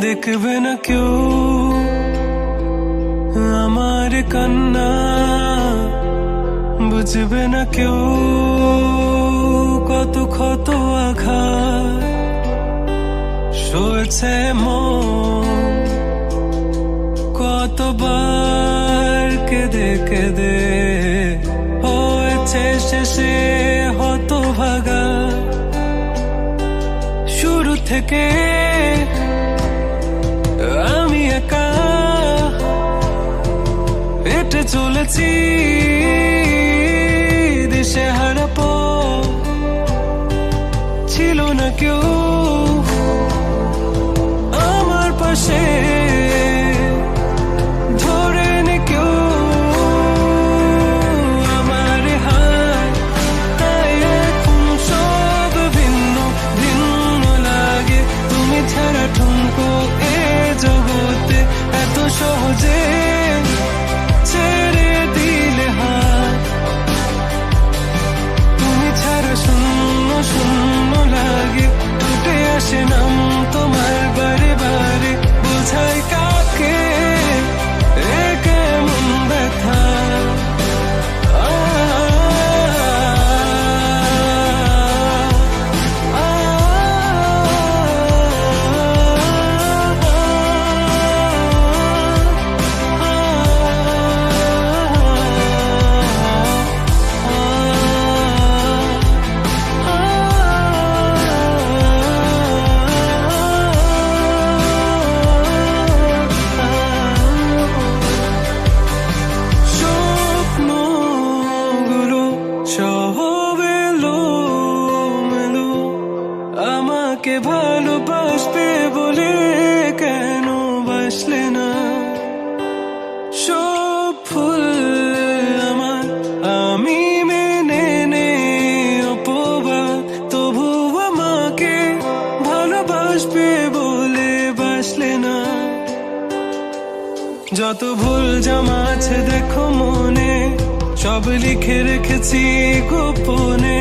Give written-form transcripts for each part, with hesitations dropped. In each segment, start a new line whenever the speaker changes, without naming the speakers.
দেখবে না কেউ আমার কান্না, বুঝবে না কেউ কত ক্ষত আঘাত সয়েছে মন, কতবার কেঁদে কেঁদে হয়েছে শেষে হতভাগা। শুরু থেকে আমি একা হেঁটে চলেছি দিশে হারা পথ, ছিল না কেউ আমার পাশে ধরে নে কেউ আমার হাত, তাই এখন সব ভিন্ন ভিন্ন লাগে। তুমি ছাড়া ঠুনকো এ জগতে এত সহজে ছেড়ে দিলে হাত, তুমি ছাড়া শূন্য শূন্য লাগে। উঠে আসে নাম তোমার বারে বারে, বোঝাই কাকে এ কেমন ব্যথা। আমাকে ভালোবাসবে বলে কেন বাসলে না? সব ফুল আমার আমি মেনে নে অপবাদ, তবু আমাকে ভালোবাসবে বলে বাসলে না। যত ভুল জমা আছে দেখো মনে, সব লিখে রেখেছি গোপনে।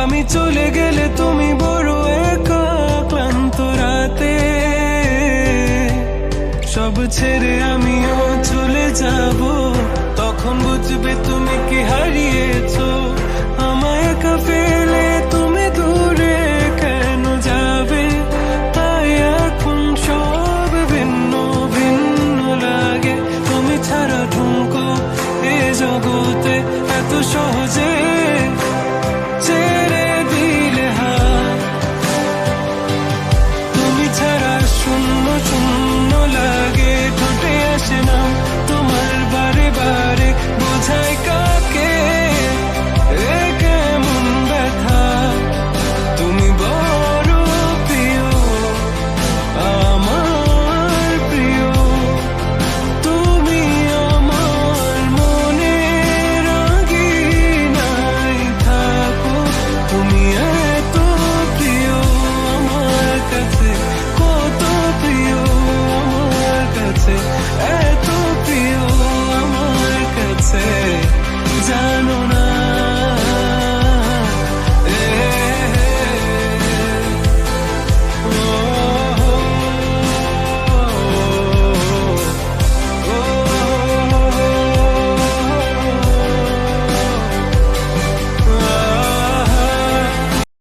আমি চলে গেলে তুমি বড় একা ক্লান্ত রাতে, সব ছেড়ে আমিও চলে যাব, তখন বুঝবে তুমি কি হারিয়েছো।